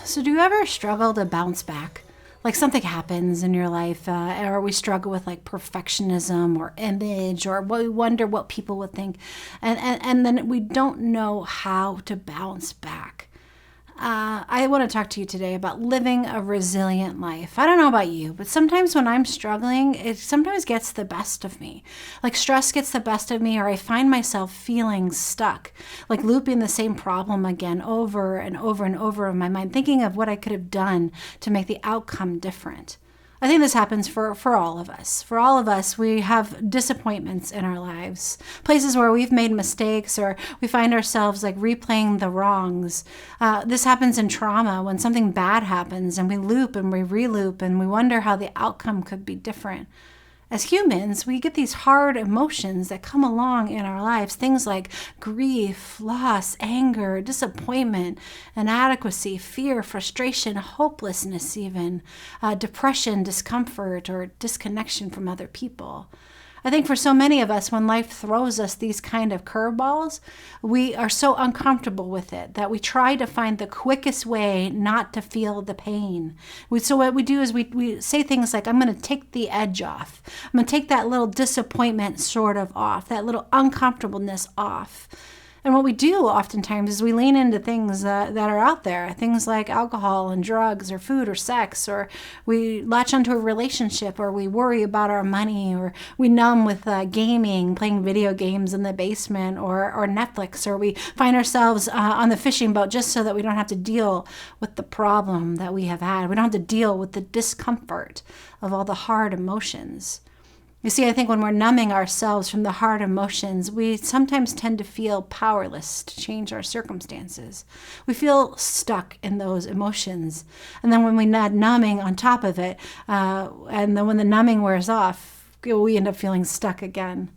So do you ever struggle to bounce back? Like something happens in your life, or we struggle with like perfectionism or image, or we wonder what people would think, and then we don't know how to bounce back. I want to talk to you today about living a resilient life. I don't know about you, but sometimes when I'm struggling, it sometimes gets the best of me. Like stress gets the best of me, or I find myself feeling stuck, like looping the same problem again over and over and over in my mind, thinking of what I could have done to make the outcome different. I think this happens for all of us. For all of us, we have disappointments in our lives, places where we've made mistakes or we find ourselves like replaying the wrongs. This happens in trauma when something bad happens and we loop and we re-loop and we wonder how the outcome could be different. As humans, we get these hard emotions that come along in our lives, things like grief, loss, anger, disappointment, inadequacy, fear, frustration, hopelessness even, depression, discomfort, or disconnection from other people. I think for so many of us, when life throws us these kind of curveballs, we are so uncomfortable with it that we try to find the quickest way not to feel the pain. So what we do is we say things like, I'm going to take the edge off. I'm going to take that little disappointment sort of off, that little uncomfortableness off. And what we do oftentimes is we lean into things that are out there, things like alcohol and drugs or food or sex, or we latch onto a relationship, or we worry about our money, or we numb with gaming, playing video games in the basement, or Netflix, or we find ourselves on the fishing boat just so that we don't have to deal with the problem that we have had. We don't have to deal with the discomfort of all the hard emotions. You see, I think when we're numbing ourselves from the hard emotions, we sometimes tend to feel powerless to change our circumstances. We feel stuck in those emotions. And then when we add numbing on top of it, and then when the numbing wears off, we end up feeling stuck again.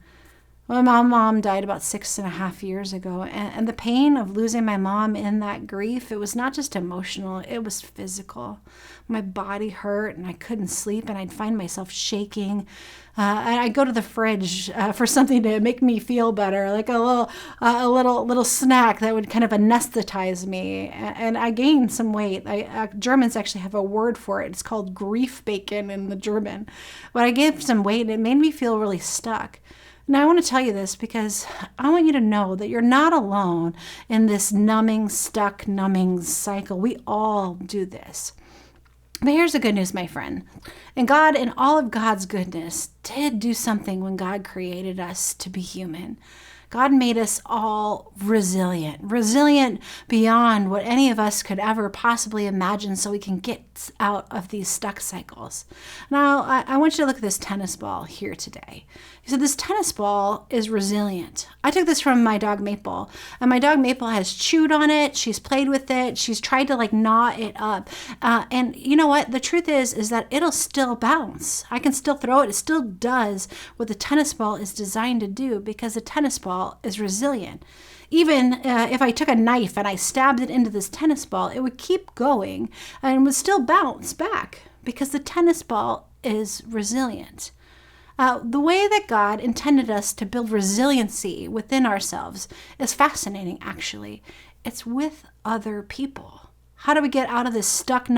Well, my mom died about 6.5 years ago, and the pain of losing my mom in that grief, it was not just emotional, it was physical. My body hurt, and I couldn't sleep, and I'd find myself shaking. And I'd go to the fridge for something to make me feel better, like a little snack that would kind of anesthetize me. And I gained some weight. Germans actually have a word for it. It's called grief bacon in the German. But I gained some weight, and it made me feel really stuck. Now, I want to tell you this because I want you to know that you're not alone in this numbing cycle. We all do this. But here's the good news, my friend. And God, in all of God's goodness, did do something when God created us to be human. God made us all resilient beyond what any of us could ever possibly imagine so we can get out of these stuck cycles. Now, I want you to look at this tennis ball here today. So this tennis ball is resilient. I took this from my dog Maple, and my dog Maple has chewed on it. She's played with it. She's tried to gnaw it up. And you know what? The truth is that it'll still bounce. I can still throw it. It still does what the tennis ball is designed to do because the tennis ball is resilient. Even if I took a knife and I stabbed it into this tennis ball, it would keep going and would still bounce back because the tennis ball is resilient. The way that God intended us to build resiliency within ourselves is fascinating, actually. It's with other people. How do we get out of this stuck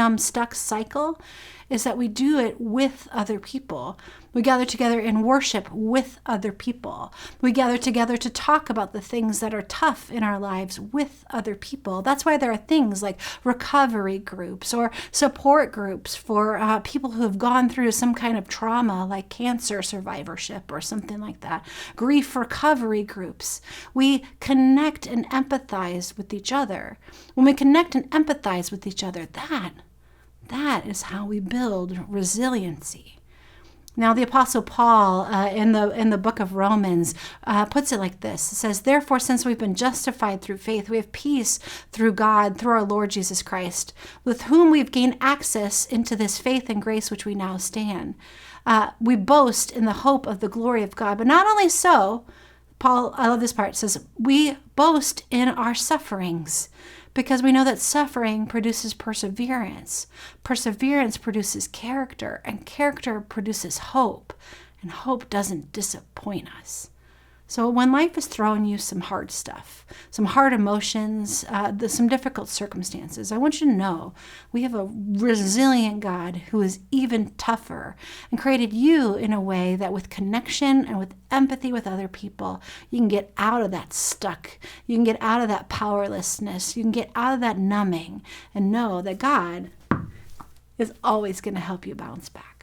cycle? Is that we do it with other people. We gather together in worship with other people. We gather together to talk about the things that are tough in our lives with other people. That's why there are things like recovery groups or support groups for people who have gone through some kind of trauma like cancer survivorship or something like that. Grief recovery groups. We connect and empathize with each other. When we connect and empathize with each other, that is how we build resiliency. Now, the Apostle Paul in the book of Romans puts it like this. It says, therefore, since we've been justified through faith, we have peace through God, through our Lord Jesus Christ, with whom we've gained access into this faith and grace which we now stand. We boast in the hope of the glory of God. But not only so, Paul, I love this part, says, we boast in our sufferings because we know that suffering produces perseverance. Perseverance produces character, and character produces hope, and hope doesn't disappoint us. So when life is throwing you some hard stuff, some hard emotions, some difficult circumstances, I want you to know we have a resilient God who is even tougher and created you in a way that with connection and with empathy with other people, you can get out of that stuck. You can get out of that powerlessness. You can get out of that numbing and know that God is always going to help you bounce back.